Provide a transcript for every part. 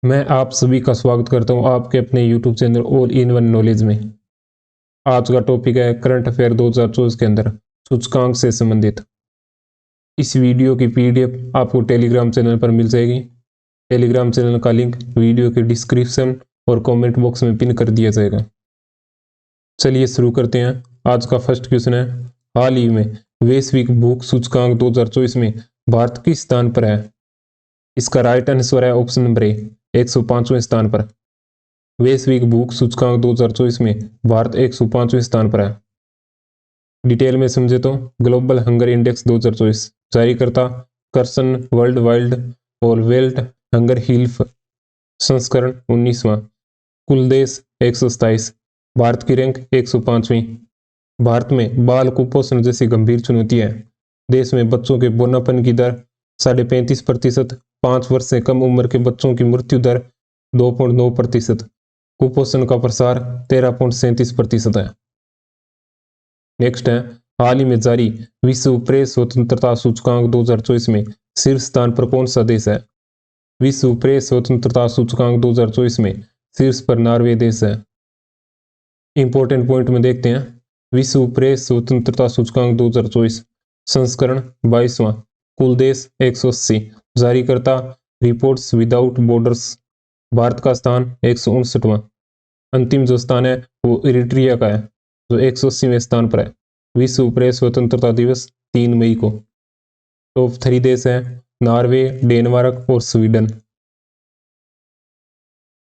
मैं आप सभी का स्वागत करता हूं आपके अपने YouTube channel all in one knowledge में। आज का टॉपिक है करंट अफेयर 2024 के अंदर सूचकांक से संबंधित। इस वीडियो की PDF आपको टेलीग्राम चैनल पर मिल जाएगी। टेलीग्राम चैनल का लिंक वीडियो के डिस्क्रिप्शन और कमेंट बॉक्स में पिन कर दिया जाएगा। चलिए शुरू करते हैं। आज का फर्स्ट क्वेश्चन है, हाल ही में वैश्विक भूख सूचकांक 2024 में भारत किस स्थान पर है? इसका राइट आंसर है ऑप्शन नंबर ए, 105वें स्थान पर। वैश्विक भूख सूचकांक 2024 में भारत 105वें स्थान पर है। डिटेल में समझे तो ग्लोबल हंगर इंडेक्स 2024 जारीकर्ता कर्सन वर्ल्ड वाइल्ड और वेल्ट हंगर हिल्फ संस्करण 19वां। कुल देश 127। भारत की रैंक 105वीं। भारत में बाल कुपोषण जैसी गंभीर चुनौती है। देश में बच्चों के बौनापन की दर 35.5%। 5 वर्ष से कम उम्र के बच्चों की मृत्यु दर 2.9%। कुपोषण का प्रसार 13.37% है। नेक्स्ट है, हाल ही में जारी विश्व प्रेस स्वतंत्रता सूचकांक 2024 में शीर्ष स्थान पर कौन सा देश है? विश्व प्रेस स्वतंत्रता सूचकांक 2024 में शीर्ष पर नॉर्वे देश है। इंपॉर्टेंट पॉइंट में देखते हैं, विश्व प्रेस स्वतंत्रता सूचकांक 2024 संस्करण 22वां। कुल देश 180। जारीकर्ता रिपोर्ट्स विदाउट बॉर्डर्स। भारत का स्थान 159वां। अंतिम जो स्थान है वो इरिट्रिया का है जो 180वें स्थान पर है। विश्व प्रेस स्वतंत्रता दिवस 3 मई को। टॉप 3 देश हैं नॉर्वे, डेनमार्क और स्वीडन।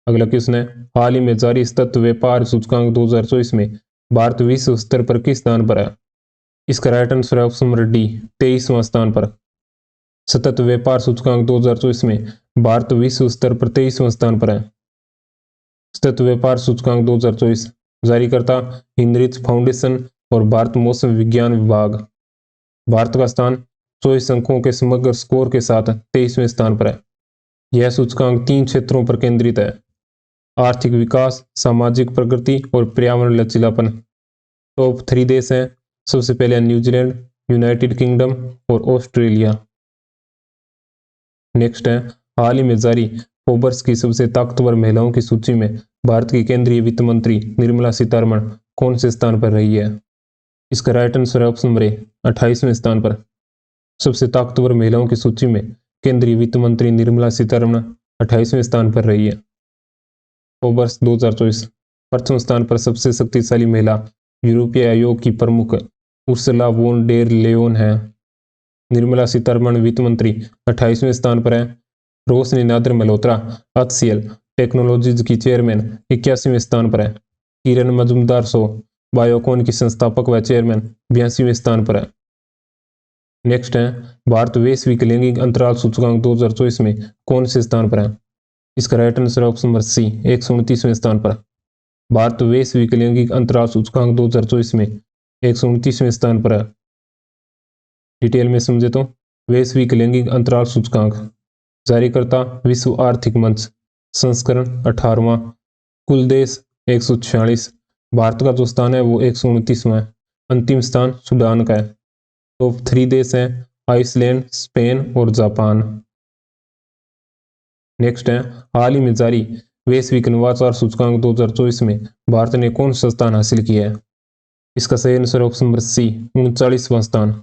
अगला क्वेश्चन है, हाल ही में जारी सतत व्यापार सूचकांक 2024 में भारत विश्व स्तर पर किस स्थान पर है? इसका राइट आंसर है ऑप्शन नंबर डी, 23वां स्थान पर। सतत व्यापार सूचकांक 2024 में भारत विश्व स्तर पर 23वां स्थान पर है। सतत व्यापार सूचकांक 2024 जारीकर्ता हिनरिच फाउंडेशन और भारत मौसम विज्ञान विभाग। भारत का स्थान 24 अंकों के समग्र स्कोर के साथ 23वें स्थान पर है। यह सूचकांक 3 क्षेत्रों पर केंद्रित है, आर्थिक विकास, सामाजिक प्रगति और पर्यावरण लचीलापन। टॉप 3 देश हैं, सबसे पहले न्यूजीलैंड, यूनाइटेड किंगडम और ऑस्ट्रेलिया। नेक्स्ट है, हाल ही में जारी फोर्ब्स की सबसे ताकतवर महिलाओं की सूची में भारत की केंद्रीय वित्त मंत्री निर्मला सीतारमण कौन से स्थान पर रही है? इसका राइट आंसर है ऑप्शन नंबर ए, 28वें स्थान पर। सबसे ताकतवर महिलाओं की सूची में केंद्रीय वित्त मंत्री निर्मला सीतारमण 28वें स्थान पर रही है। फोर्ब्स 2024 प्रथम स्थान पर सबसे शक्तिशाली महिला यूरोपीय आयोग की प्रमुख उर्सुला वॉन डेर लेयन है। निर्मला सीतारमण वित्त मंत्री 28वें स्थान पर है। रोशनी नादर मल्होत्रा HCL टेक्नोलॉजीज की चेयरमैन 81वें स्थान पर है। किरण मजूमदार शो बायोकॉन की संस्थापक व चेयरमैन 82वें स्थान पर है। नेक्स्ट है, भारत वैश्विक लैंगिक अंतराल सूचकांक 2024 में कौन से स्थान पर है? इसका right answer option number C, 129वें स्थान पर। भारत वैश्विक लैंगिक अंतराल सूचकांक 2024 में 129वें स्थान पर है। डिटेल में समझे तो वैश्विक लैंगिक अंतराल सूचकांक जारीकर्ता विश्व आर्थिक मंच संस्करण 18वां। कुल देश 146। भारत का जो स्थान है वो 129वां है। अंतिम स्थान सूडान का है। टॉप 3 देश हैं आइसलैंड, स्पेन और जापान। नेक्स्ट है, हाल ही में जारी वैश्विक नवाचार सूचकांक 2024 में भारत ने कौन सा स्थान हासिल किया है? इसका सही आंसर ऑप्शन नंबर सी, 39वां स्थान।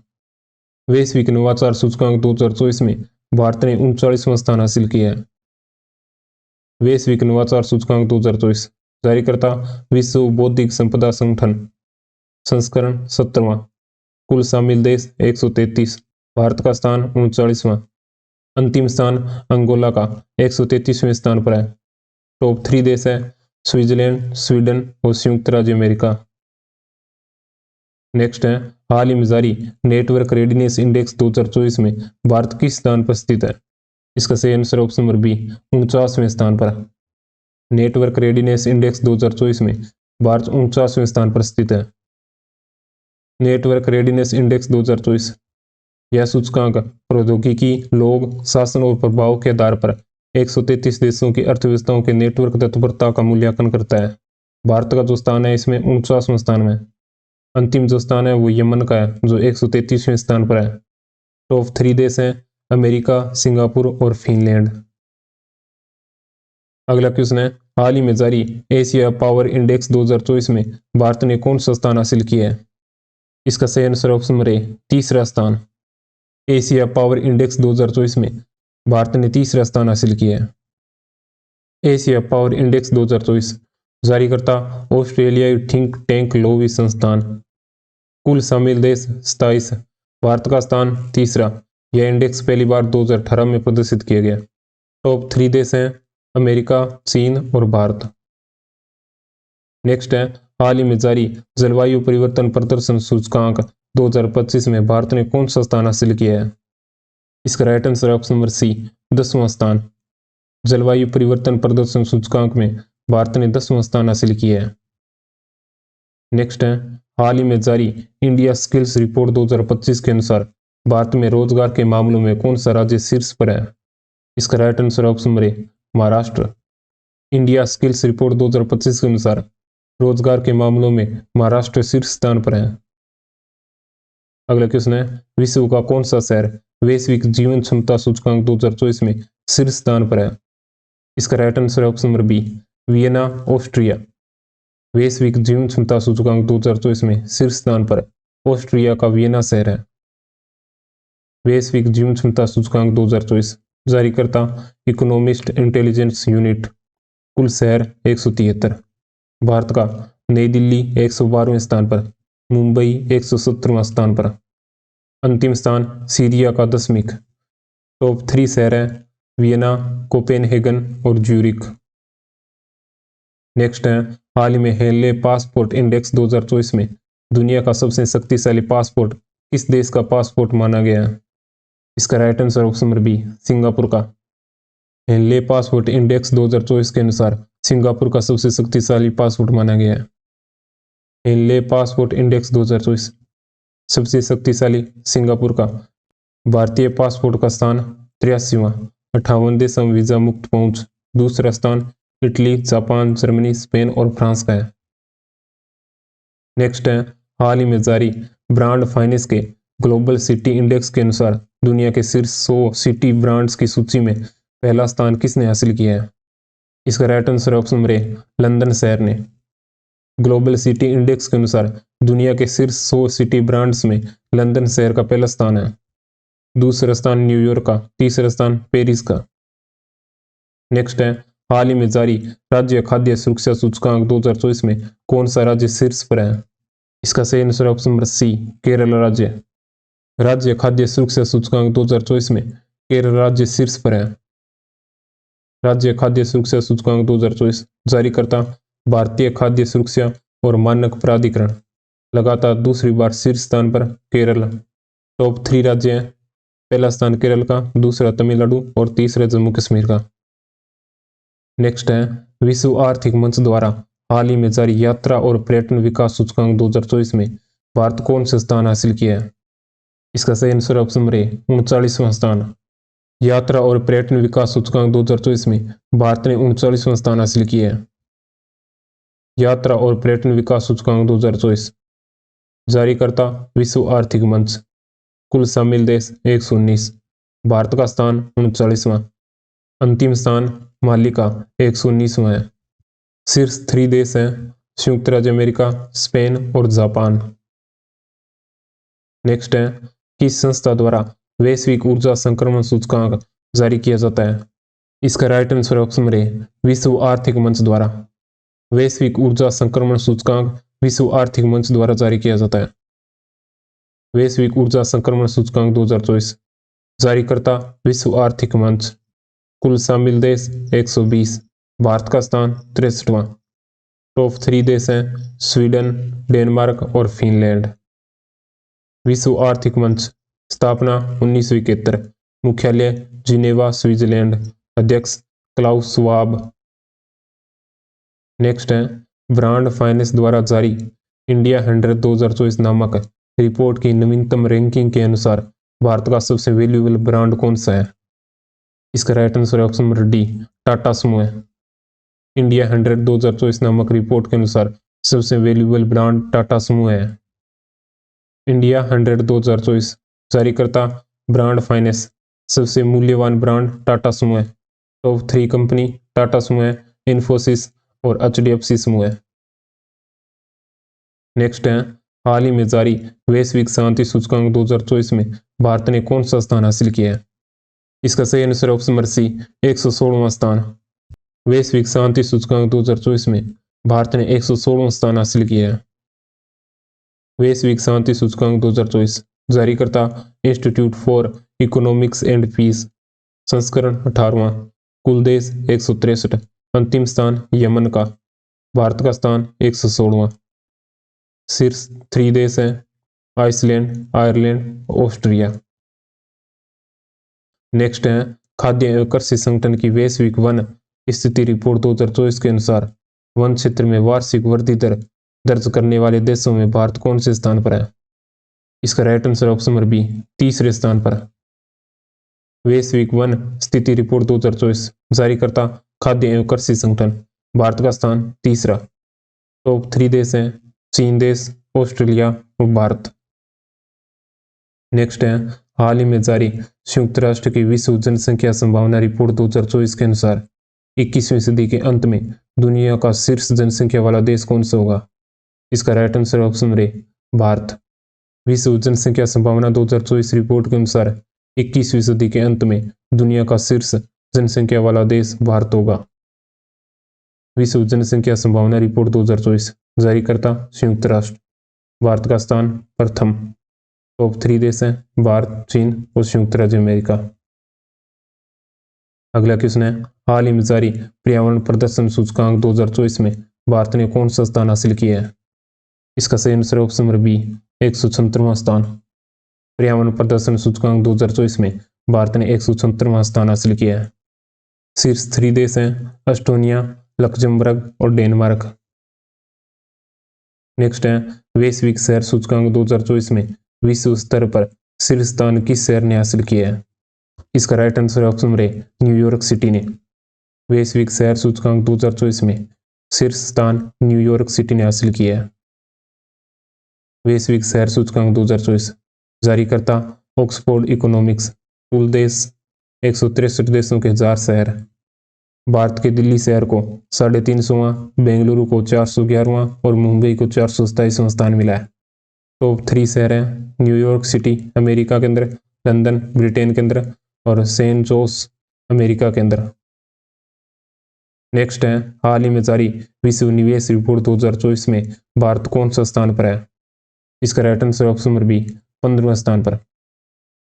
वैश्विक नवाचार सूचकांक 2024 में भारत ने 39वां स्थान हासिल किया है। वैश्विक नवाचार सूचकांक 2024 जारीकर्ता विश्व बौद्धिक संपदा संगठन संस्करण 17वां। कुल शामिल देश 133। भारत का स्थान 39वां। अंतिम स्थान अंगोला का 133वें स्थान पर है। टॉप 3 देश है स्विट्जरलैंड, स्वीडन और संयुक्त राज्य अमेरिका। नेक्स्ट है, हाल ही में जारी नेटवर्क रेडीनेस इंडेक्स 2024 में भारत किस स्थान पर स्थित है? इसका सही आंसर ऑप्शन नंबर बी, 49वें स्थान पर। नेटवर्क रेडीनेस इंडेक्स 2024 में भारत 49वें स्थान पर स्थित है। नेटवर्क रेडीनेस इंडेक्स 2024 यह सूचकांक प्रौद्योगिकी, लोग, शासन और प्रभाव के आधार पर 133 देशों की अर्थव्यवस्थाओं के नेटवर्क तत्परता का मूल्यांकन करता है। भारत का जो स्थान है इसमें 49वां स्थान में। अंतिम जो स्थान है वो यमन का है जो 133वें स्थान पर है। टॉप 3 देश हैं अमेरिका, सिंगापुर और फिनलैंड। अगला क्वेश्चन है, हाल ही में जारी एशिया पावर इंडेक्स 2024 में भारत ने कौन सा स्थान हासिल किया है? इसका सही आंसर ऑप्शन नंबर ए, तीसरा स्थान। एशिया पावर इंडेक्स 2024 में भारत ने तीसरा स्थान हासिल किया है। एशिया पावर इंडेक्स 2024 जारी करता ऑस्ट्रेलियाई थिंक टैंक लोवी संस्थान। कुल शामिल देश 27, भारत का स्थान तीसरा। यह इंडेक्स पहली बार 2018 में प्रदर्शित किया गया। टॉप 3 देश हैं अमेरिका, चीन और भारत। नेक्स्ट है, हाल ही में जारी जलवायु परिवर्तन प्रदर्शन सूचकांक 2025 में भारत ने कौन सा स्थान हासिल किया है? इसका right answer option number C, 10वां स्थान। जलवायु परिवर्तन प्रदर्शन सूचकांक में भारत ने 10वां स्थान हासिल किया है। नेक्स्ट है, हाल ही में जारी इंडिया स्किल्स रिपोर्ट 2025 के अनुसार भारत में रोजगार के मामलों में कौन सा राज्य शीर्ष पर है? इसका राइट आंसर ऑप्शन नंबर ए, महाराष्ट्र। इंडिया स्किल्स रिपोर्ट 2025 के अनुसार रोजगार के मामलों में महाराष्ट्र शीर्ष स्थान पर है। अगला क्वेश्चन है, विश्व का कौन सा शहर वैश्विक जीवन क्षमता सूचकांक 2024 में शीर्ष स्थान पर है? इसका right answer option number B, Vienna, Austria. वैश्विक जीवन क्षमता सूचकांक 2024 में शीर्ष स्थान पर ऑस्ट्रिया का वियना शहर है। वैश्विक जीवन क्षमता सूचकांक 2024 जारी करता इकोनॉमिस्ट इंटेलिजेंस यूनिट। कुल शहर 173, भारत का नई दिल्ली 112वें स्थान पर, मुंबई 117वां स्थान पर, अंतिम स्थान सीरिया का 10वीं। टॉप 3 शहर हैं वियना, कोपेनहेगन और ज्यूरिक। नेक्स्ट है, हाल ही में हेनले पासपोर्ट इंडेक्स 2024 में दुनिया का सबसे शक्तिशाली पासपोर्ट किस देश का पासपोर्ट माना गया है? इसका right answer option number B, Singapore का। हेनले पासपोर्ट इंडेक्स 2024 के अनुसार सिंगापुर का सबसे शक्तिशाली पासपोर्ट माना गया है। हेनले पासपोर्ट इंडेक्स 2024 सबसे शक्तिशाली सिंगापुर का। भारतीय पासपोर्ट का स्थान 83वां, 58 देशों में वीजा मुक्त पहुंच। दूसरा स्थान इटली, जापान, जर्मनी, स्पेन और फ्रांस का है। नेक्स्ट है, हाल ही में जारी ब्रांड फाइनेंस के ग्लोबल सिटी इंडेक्स के अनुसार दुनिया के शीर्ष 100 सिटी ब्रांड्स की सूची में पहला स्थान किसने हासिल किया है? इसका राइट आंसर ऑप्शन नंबर ए, लंदन शहर ने। ग्लोबल सिटी इंडेक्स के अनुसार दुनिया के शीर्ष 100 सिटी ब्रांड्स में लंदन शहर का पहला स्थान है। दूसरा स्थान न्यूयॉर्क का, तीसरा स्थान पेरिस का। नेक्स्ट है, हाल ही में जारी राज्य खाद्य सुरक्षा सूचकांक 2024 में कौन सा राज्य शीर्ष पर है? इसका सही answer option number C, Kerala राज्य। राज्य खाद्य सुरक्षा सूचकांक 2024 में केरल राज्य शीर्ष पर है। राज्य खाद्य सुरक्षा सूचकांक 2024 जारी करता भारतीय खाद्य सुरक्षा और मानक प्राधिकरण। लगातार दूसरी बार शीर्ष स्थान पर केरल। टॉप 3 राज्य हैं, पहला स्थान केरल का, दूसरा तमिलनाडु और तीसरा जम्मू कश्मीर का। नेक्स्ट है, विश्व आर्थिक मंच द्वारा हाल ही में जारी यात्रा और पर्यटन विकास सूचकांक 2024 में भारत कौन सा स्थान हासिल किया है? इसका सही आंसर ऑप्शन नंबर ए, 39वां स्थान। यात्रा और पर्यटन विकास सूचकांक 2024 में भारत ने 39वां स्थान हासिल किया है। यात्रा और पर्यटन विकास सूचकांक 2024 जारी करता विश्व आर्थिक मंच। कुल शामिल देश 119, भारत का स्थान 39वां, अंतिम स्थान माली का 119वां है। शीर्ष 3 देश हैं संयुक्त राज्य अमेरिका, स्पेन और जापान। नेक्स्ट है, किस संस्था द्वारा वैश्विक ऊर्जा संक्रमण सूचकांक जारी किया जाता है? इसका राइट आंसर ऑप्शन नंबर ए, विश्व आर्थिक मंच द्वारा। वैश्विक ऊर्जा संक्रमण सूचकांक विश्व आर्थिक मंच द्वारा जारी किया जाता है। वैश्विक ऊर्जा संक्रमण सूचकांक 2024 जारी करता विश्व आर्थिक मंच। कुल शामिल देश 120, भारत का स्थान 63वां। टॉप 3 देश हैं स्वीडन, डेनमार्क और फिनलैंड। विश्व आर्थिक मंच स्थापना 1971, मुख्यालय जिनेवा, स्विट्जरलैंड, अध्यक्ष क्लाउस श्वाब। नेक्स्ट है, ब्रांड फाइनेंस द्वारा जारी इंडिया 100 2024 नामक रिपोर्ट की नवीनतम रैंकिंग के अनुसार भारत का सबसे वैल्यूएबल ब्रांड कौन सा है? इसका right answer option number D, Tata समूह है। इंडिया 100 2024 नामक रिपोर्ट के अनुसार सबसे वैल्यूएबल ब्रांड टाटा समूह है। इंडिया 100 2024 जारी करता ब्रांड फाइनेंस। सबसे मूल्यवान ब्रांड टाटा समूह है। टॉप 3 कंपनी टाटा समूह है, इन्फोसिस और HDFC समूह है। नेक्स्ट है, हाल ही में जारी वैश्विक शांति सूचकांक 2024 में भारत ने कौन सा स्थान हासिल किया है? इसका सही आंसर ऑप्शन नंबर सी 116वां स्थान। वैश्विक शांति सूचकांक 2024 में भारत ने 116वां स्थान हासिल किया है। वैश्विक शांति सूचकांक 2024 जारीकर्ता Institute for Economics and Peace, संस्करण 18वां, कुल देश 163, अंतिम स्थान यमन का, भारत का स्थान 116वां। शीर्ष 3 देश हैं आइसलैंड, आयरलैंड, ऑस्ट्रिया। नेक्स्ट है, खाद्य एवं कृषि संगठन की वैश्विक वन स्थिति रिपोर्ट 2024 के अनुसार वन क्षेत्र में वार्षिक वृद्धि दर दर्ज करने वाले देशों में भारत कौन से स्थान पर है? इसका right answer option number B 3रे स्थान पर। वैश्विक वन स्थिति रिपोर्ट 2024 जारीकर्ता खाद्य एवं कृषि संगठन, भारत का स्थान 3रा। टॉप 3 देश हैं चीन देश, ऑस्ट्रेलिया और भारत। नेक्स्ट है, हाल ही में जारी संयुक्त राष्ट्र की विश्व जनसंख्या संभावना रिपोर्ट 2024 के अनुसार 21वीं सदी के अंत में दुनिया का शीर्ष जनसंख्या वाला देश कौन सा होगा? इसका राइट आंसर ऑप्शन नंबर ए भारत। विश्व जनसंख्या संभावना 2024 रिपोर्ट के अनुसार 21वीं सदी के अंत में दुनिया का शीर्ष जनसंख्या वाला देश भारत होगा। विश्व जनसंख्या संभावना रिपोर्ट 2024 जारीकर्ता संयुक्त राष्ट्र, भारत का स्थान प्रथम। टॉप 3 देश हैं भारत, चीन और संयुक्त राज्य अमेरिका। अगला क्वेश्चन है, हाल ही में जारी पर्यावरण प्रदर्शन सूचकांक 2024 में भारत ने कौन सा स्थान हासिल किया है? इसका सही आंसर ऑप्शन नंबर बी 176वां स्थान। पर्यावरण प्रदर्शन सूचकांक 2024 में भारत ने 176वां स्थान हासिल किया है। शीर्ष 3 देश हैं एस्टोनिया, लक्जमबर्ग और डेनमार्क। नेक्स्ट है, वैश्विक शहर सूचकांक 2024 में विश्व स्तर पर शीर्ष स्थान किस शहर ने हासिल किया है? इसका राइट आंसर ऑप्शन नंबर ए न्यूयॉर्क सिटी ने। वैश्विक शहर सूचकांक 2024 में शीर्ष स्थान न्यूयॉर्क सिटी ने हासिल किया है। वैश्विक शहर सूचकांक 2024 जारीकर्ता ऑक्सफोर्ड इकोनॉमिक्स, कुल देश 163 देशों के 1000 शहर। भारत के दिल्ली शहर को 350वां, बेंगलुरु को 411वां और मुंबई को 427वां स्थान मिला है। टॉप 3 शहर हैं न्यूयॉर्क सिटी अमेरिका के अंदर, लंदन ब्रिटेन के अंदर और सेंट जोस अमेरिका के अंदर। नेक्स्ट है, हाल ही में जारी विश्व निवेश रिपोर्ट 2024 में भारत कौन सा स्थान पर है? इसका right answer option number B 15वें स्थान पर।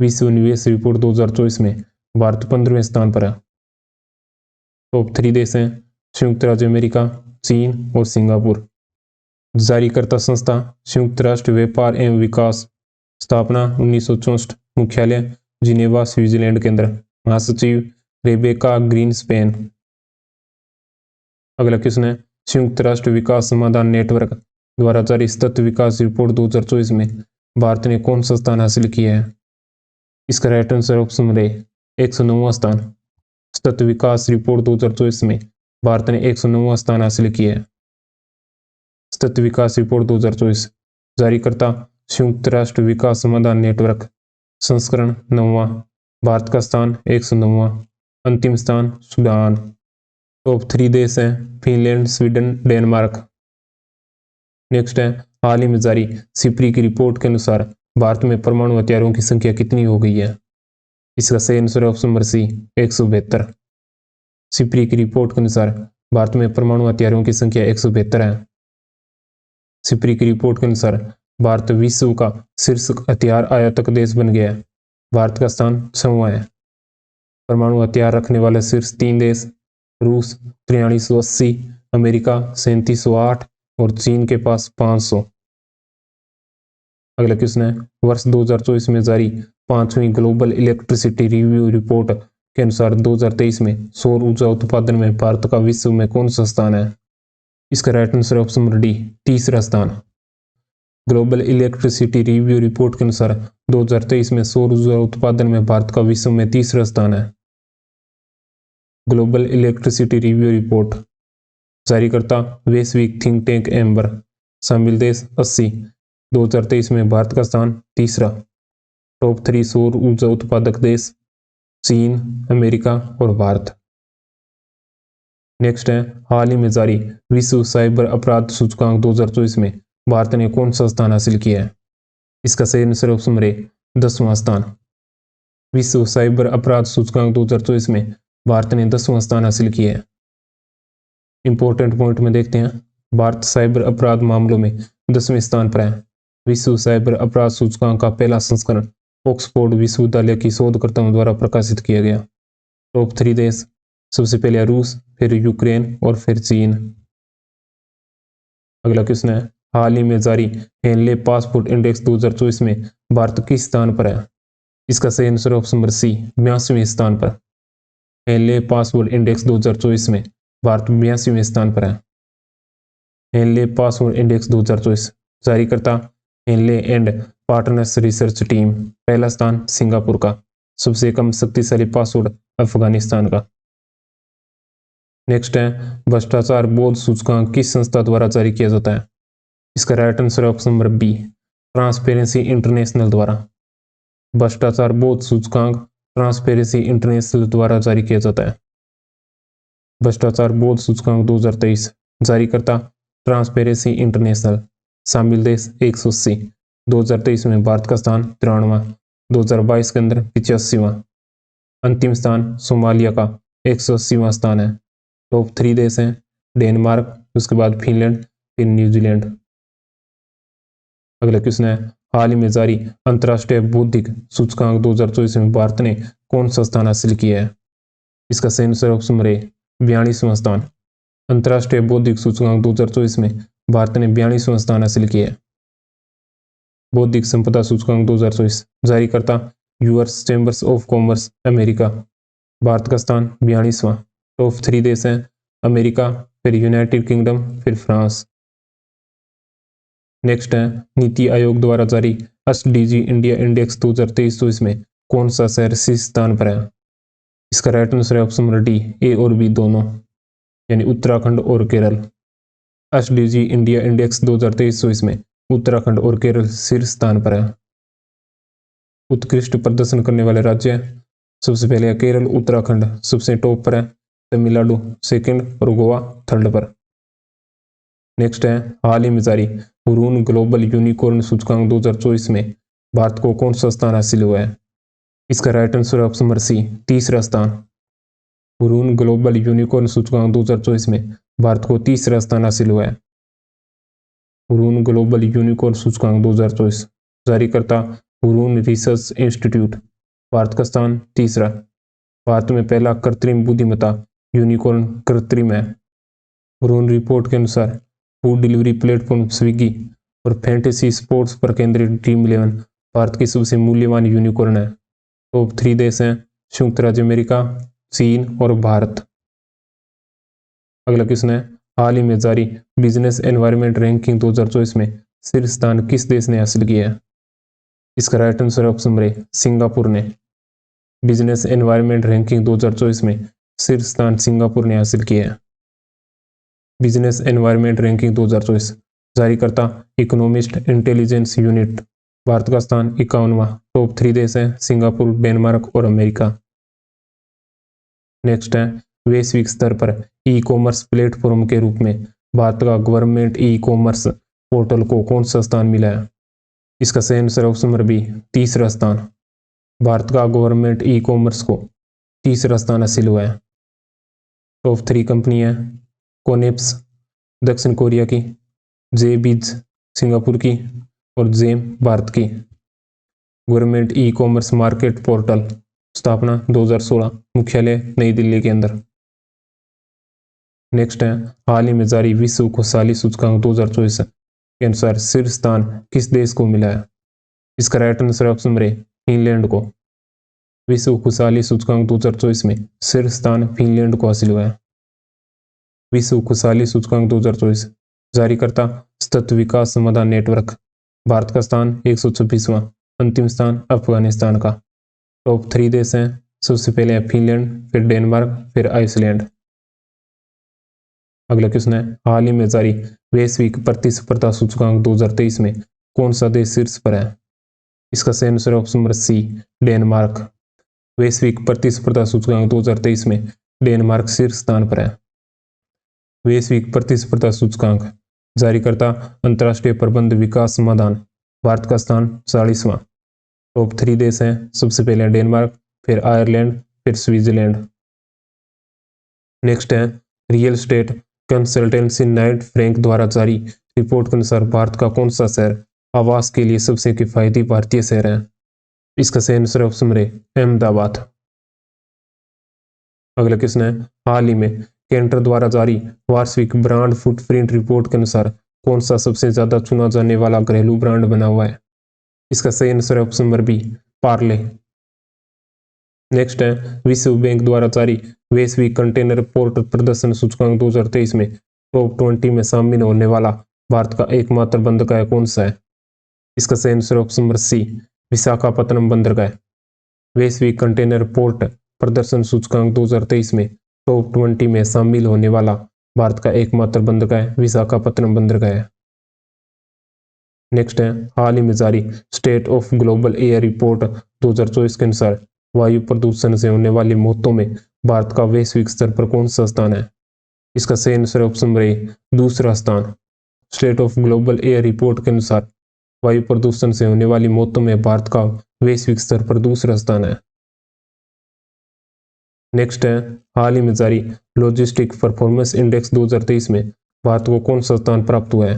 विश्व निवेश रिपोर्ट 2024 में भारत 15वें स्थान पर है। टॉप 3 देश हैं संयुक्त राज्य अमेरिका, चीन और सिंगापुर। जारीकर्ता संस्था संयुक्त राष्ट्र व्यापार एवं विकास, स्थापना 1964, मुख्यालय जिनेवा स्विट्जरलैंड के अंदर, महासचिव रेबेका ग्रीन स्पेन। अगला क्वेश्चन है, संयुक्त राष्ट्र विकास समाधान नेटवर्क द्वारा जारी सतत विकास रिपोर्ट 2024 में भारत ने कौन सा स्थान हासिल किया है? इसका right answer option number A 109वां स्थान। सतत विकास रिपोर्ट 2024 में भारत ने 109वां स्थान हासिल किया है। सतत विकास रिपोर्ट 2024 जारीकर्ता संयुक्त राष्ट्र विकास समाधान नेटवर्क, संस्करण 9वां, भारत का स्थान 109वां, अंतिम स्थान सूडान। टॉप 3 देश हैं फिनलैंड, स्वीडन, डेनमार्क। नेक्स्ट है, हाल ही में जारी सिप्री की रिपोर्ट के अनुसार भारत में परमाणु हथियारों की संख्या कितनी हो गई है? इसका सही answer option number C 172। SIPRI की रिपोर्ट के अनुसार भारत में परमाणु हथियारों की संख्या 172 है। सिप्री की रिपोर्ट के अनुसार भारत विश्व का शीर्ष हथियार आयातक देश बन गया है। भारत का स्थान 6वां है। परमाणु हथियार रखने वाले शीर्ष 3 देश रूस 4380, अमेरिका 3708 और चीन के पास 500। अगला क्वेश्चन है, वर्ष 2024 में जारी 5वीं ग्लोबल इलेक्ट्रिसिटी रिव्यू रिपोर्ट के अनुसार 2023 में सौर ऊर्जा उत्पादन में भारत का विश्व में कौन सा स्थान है? इसका right answer option number D 3रा स्थान। ग्लोबल इलेक्ट्रिसिटी रिव्यू रिपोर्ट के अनुसार 2023 में सौर ऊर्जा उत्पादन में भारत का विश्व में 3रा स्थान है। ग्लोबल इलेक्ट्रिसिटी रिव्यू रिपोर्ट जारीकर्ता वैश्विक थिंक टैंक एम्बर, शामिल देश 80। 2023 में भारत का स्थान 3रा। टॉप 3 सौर ऊर्जा उत्पादक देश चीन, अमेरिका और भारत। नेक्स्ट है हाल ही में जारी विश्व साइबर अपराध सूचकांक 2024 में भारत ने कौन सा स्थान हासिल किया है? इसका सही आंसर ऑप्शन नंबर ए 10वां स्थान। विश्व साइबर अपराध सूचकांक 2024 में भारत ने 10वां स्थान हासिल किया है। इंपॉर्टेंट पॉइंट में देखते हैं, भारत साइबर अपराध मामलों में 10वें स्थान पर है। विश्व साइबर अपराध सूचकांक का पहला संस्करण ऑक्सफोर्ड विश्वविद्यालय की शोधकर्ताओं द्वारा प्रकाशित किया गया। टॉप 3 देश, सबसे पहले रूस, फिर यूक्रेन और फिर चीन। अगला क्वेश्चन है हाल ही में जारी हेनले पासपोर्ट इंडेक्स 2024 में भारत किस स्थान पर है? इसका सही आंसर ऑप्शन नंबर सी 82वें स्थान पर। हेनले पासपोर्ट इंडेक्स 2024 में भारत 82वें स्थान पर है। हेनले पासपोर्ट इंडेक्स 2024 जारी करता Henley and Partners research team. पहला स्थान सिंगापुर का, सबसे कम शक्तिशाली पासपोर्ट अफगानिस्तान का। नेक्स्ट है भ्रष्टाचार बोध सूचकांक किस संस्था द्वारा जारी किया जाता है? इसका right answer option number B transparency international द्वारा। भ्रष्टाचार बोध सूचकांक ट्रांसपेरेंसी इंटरनेशनल द्वारा जारी किया जाता है। भ्रष्टाचार बोध सूचकांक 2023 जारी करता ट्रांसपेरेंसी इंटरनेशनल। शामिल देश 180। 2023 में भारत का स्थान 93वां, 2022 के अंदर 85वां। अंतिम स्थान सोमालिया का 180वां स्थान है। टॉप 3 देश हैं डेनमार्क, उसके बाद फिनलैंड, फिर न्यूजीलैंड। अगला क्वेश्चन है हाल ही में जारी अंतर्राष्ट्रीय बौद्धिक सूचकांक 2024 में भारत ने कौन सा स्थान हासिल किया है? इसका सही आंसर ऑप्शन नंबर ए 42वां स्थान। अंतर्राष्ट्रीय बौद्धिक सूचकांक 2024 में भारत ने 42वां स्थान हासिल किया है। बौद्धिक संपदा सूचकांक 2024 जारी करता US chambers of commerce America. Bharat का स्थान 42वां। टॉप 3 देश हैं अमेरिका, फिर यूनाइटेड किंगडम, फिर फ्रांस। नेक्स्ट है नीति आयोग द्वारा जारी एसडीजी इंडिया इंडेक्स 2023 में कौन सा शहर शीर्ष स्थान पर है? इसका राइट आंसर है ऑप्शन नंबर डी ए और बी दोनों, यानी उत्तराखंड और केरल। एसडीजी इंडिया इंडेक्स 2023 में उत्तराखंड और केरल शीर्ष स्थान पर है। उत्कृष्ट प्रदर्शन करने वाले राज्य सबसे पहले है केरल, उत्तराखंड सबसे टॉप पर है, तमिलनाडु सेकंड और गोवा थर्ड पर। नेक्स्ट है हाल ही में जारी हुरून ग्लोबल यूनिकॉर्न सूचकांक 2024 में भारत को कौन सा स्थान हासिल हुआ है? इसका right answer option number C 3रा स्थान। हुरून ग्लोबल यूनिकॉर्न सूचकांक 2024 में भारत को 3रा स्थान हासिल हुआ है। हुरून ग्लोबल यूनिकॉर्न सूचकांक 2024 जारी करता हुरून रिसर्च इंस्टीट्यूट। भारत का स्थान 3रा। भारत में पहला कृत्रिम बुद्धिमत्ता यूनिकॉर्न कृत्रिम है। हुरून रिपोर्ट के अनुसार फूड डिलीवरी प्लेटफॉर्म स्विगी और फैंटेसी स्पोर्ट्स पर केंद्रित ड्रीम 11 भारत की सबसे मूल्यवान यूनिकॉर्न है। टॉप 3 देश हैं संयुक्त राज्य अमेरिका, चीन और भारत। अगला क्वेश्चन है हाल ही में जारी बिजनेस एनवायरनमेंट रैंकिंग 2024 में शीर्ष स्थान किस देश ने हासिल किया है? इसका राइट आंसर ऑप्शन नंबर ए सिंगापुर ने। बिजनेस एनवायरनमेंट रैंकिंग 2024 में शीर्ष स्थान सिंगापुर ने हासिल किया है। बिजनेस एनवायरनमेंट रैंकिंग 2024 जारी करता इकोनॉमिस्ट इंटेलिजेंस यूनिट। भारत का स्थान 51वां। टॉप 3 देश हैं सिंगापुर, डेनमार्क और अमेरिका। नेक्स्ट है वैश्विक स्तर पर ई कॉमर्स प्लेटफॉर्म के रूप में भारत का गवर्नमेंट ई कॉमर्स पोर्टल को कौन सा स्थान मिला है? इसका सही आंसर ऑप्शन नंबर बी 3रा स्थान। भारत का गवर्नमेंट ई कॉमर्स को 3रा स्थान हासिल हुआ है। टॉप 3 कंपनी है कोनेप्स दक्षिण कोरिया की, जेबीज सिंगापुर की और जेम भारत की। Government e commerce market portal स्थापना 2016, मुख्यालय नई दिल्ली के अंदर। नेक्स्ट है हाल ही में जारी विश्व खुशहाली सूचकांक 2024 के अनुसार शीर्ष स्थान किस देश को मिला है? इसका राइट आंसर ऑप्शन नंबर ए फिनलैंड को। विश्व खुशहाली सूचकांक 2024 में शीर्ष स्थान फिनलैंड को हासिल हुआ है। विश्व खुशहाली सूचकांक 2024 जारी करता सतत विकास समाधान नेटवर्क। भारत का स्थान 126वां। अंतिम स्थान अफगानिस्तान का। टॉप 3 देश हैं सबसे पहले है फिनलैंड, फिर डेनमार्क, फिर आइसलैंड। अगला क्वेश्चन है हाल ही में जारी वैश्विक प्रतिस्पर्धा सूचकांक 2023 में कौन सा देश शीर्ष पर है? इसका सही answer option number C Denmark. वैश्विक प्रतिस्पर्धा सूचकांक 2023 में डेनमार्क शीर्ष स्थान पर है। वैश्विक प्रतिस्पर्धा सूचकांक, जारीकर्ता अंतर्राष्ट्रीय प्रबंध विकास समाधान, भारत का स्थान 40वां। टॉप 3 देश हैं, सबसे पहले डेनमार्क, फिर आयरलैंड, फिर स्विट्जरलैंड। नेक्स्ट है real estate consultancy Knight Frank द्वारा जारी रिपोर्ट के अनुसार भारत का कौन सा शहर आवास के लिए सबसे किफायती भारतीय शहर है? इसका सही आंसर ऑप्शन है अहमदाबाद। अगला क्वेश्चन है हाल ही में कैंटर द्वारा जारी वार्षिक ब्रांड फुटप्रिंट रिपोर्ट के अनुसार कौन सा सबसे ज्यादा चुना जाने वाला घरेलू ब्रांड बना हुआ है? इसका सही आंसर है option number B Parle. Next है विश्व बैंक द्वारा जारी वैश्विक कंटेनर पोर्ट प्रदर्शन सूचकांक 2023 में टॉप 20 में शामिल होने वाला भारत का एकमात्र बंदरगाह कौन सा है? इसका सही answer option number C Visakhapatnam बंदरगाह। वैश्विक कंटेनर पोर्ट प्रदर्शन सूचकांक 2023 में टॉप 20 में शामिल होने वाला भारत का एकमात्र बंदरगाह विशाखापत्तनम बंदरगाह है। नेक्स्ट है हाल ही में जारी state of global air report 2024 के अनुसार वायु प्रदूषण से होने वाली मौतों में भारत का वैश्विक स्तर पर कौन सा स्थान है? इसका सही आंसर ऑप्शन नंबर ए दूसरा स्थान। State of global air report के अनुसार वायु प्रदूषण से होने वाली मौतों में भारत का वैश्विक स्तर पर दूसरा स्थान है। नेक्स्ट है हाल ही में जारी लॉजिस्टिक परफॉर्मेंस इंडेक्स 2023 में भारत को कौन सा स्थान प्राप्त हुआ है?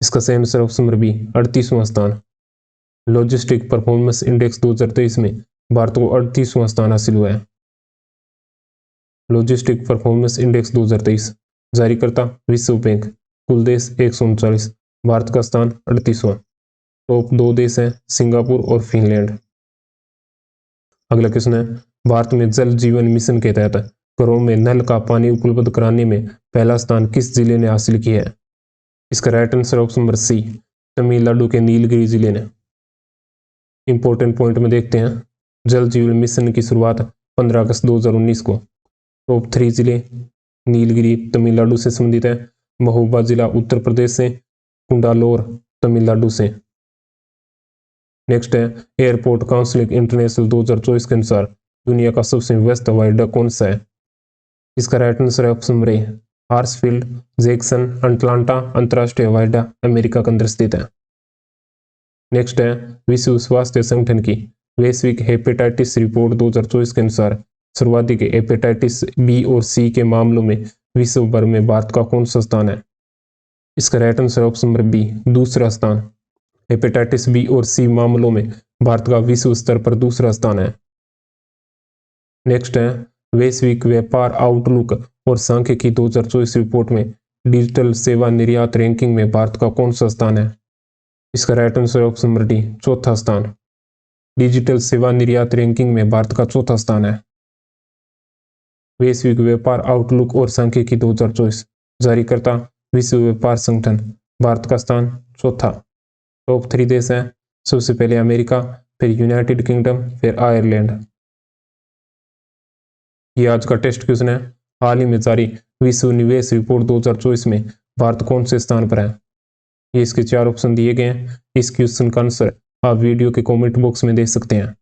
इसका सही आंसर ऑप्शन नंबर बी 38वां स्थान। लॉजिस्टिक परफॉर्मेंस इंडेक्स 2023 में भारत को 38वां स्थान हासिल हुआ है। लॉजिस्टिक परफॉर्मेंस इंडेक्स 2023 जारीकर्ता विश्व बैंक, कुल देश 139, भारत का स्थान 38वां। टॉप 2 देश हैं सिंगापुर और फिनलैंड। अगला क्वेश्चन है भारत में जल जीवन मिशन के तहत घरों में नल का पानी उपलब्ध कराने में पहला स्थान किस जिले ने हासिल किया है? इसका right answer option number C Tamil Nadu के नीलगिरी जिले ने। इंपॉर्टेंट पॉइंट में देखते हैं जल जीवन मिशन की शुरुआत 15 अगस्त 2019 को। टॉप 3 जिले नीलगिरी तमिलनाडु से संबंधित है, महोबा जिला उत्तर प्रदेश से, कुंडालोर तमिलनाडु से। नेक्स्ट है एयरपोर्ट काउंसिल इंटरनेशनल 2024 के अनुसार दुनिया का सबसे व्यस्त हवाई अड्डा कौन सा है? इसका राइट आंसर है option number A Hartsfield Jackson Atlanta अंतर्राष्ट्रीय हवाई अड्डा अमेरिका के अंदर स्थित है। नेक्स्ट है विश्व स्वास्थ्य संगठन की वैश्विक हेपेटाइटिस रिपोर्ट 2024 के अनुसार सर्वाधिक हेपेटाइटिस बी और सी के मामलों में विश्व भर में भारत का कौन सा स्थान है? इसका right answer option number B दूसरा स्थान। हेपेटाइटिस बी और सी मामलों में भारत का विश्व स्तर पर दूसरा स्थान है। नेक्स्ट है वैश्विक व्यापार आउटलुक और सांख्यिकी 2024 रिपोर्ट में डिजिटल सेवा निर्यात रैंकिंग में भारत का कौन सा स्थान है? इसका right answer option number D चौथा स्थान। डिजिटल सेवा निर्यात रैंकिंग में भारत का चौथा स्थान है। वैश्विक व्यापार आउटलुक और सांख्यिकी 2024 जारीकर्ता विश्व व्यापार संगठन, भारत का स्थान चौथा। टॉप 3 देश हैं, सबसे पहले अमेरिका, फिर यूनाइटेड किंगडम, फिर आयरलैंड। ये आज का टेस्ट क्वेश्चन है। हाल ही में जारी विश्व निवेश रिपोर्ट 2024 में भारत कौन से स्थान पर है? ये इसके 4 ऑप्शन दिए गए हैं। इस क्वेश्चन का आंसर आप वीडियो के कमेंट बॉक्स में दे सकते हैं।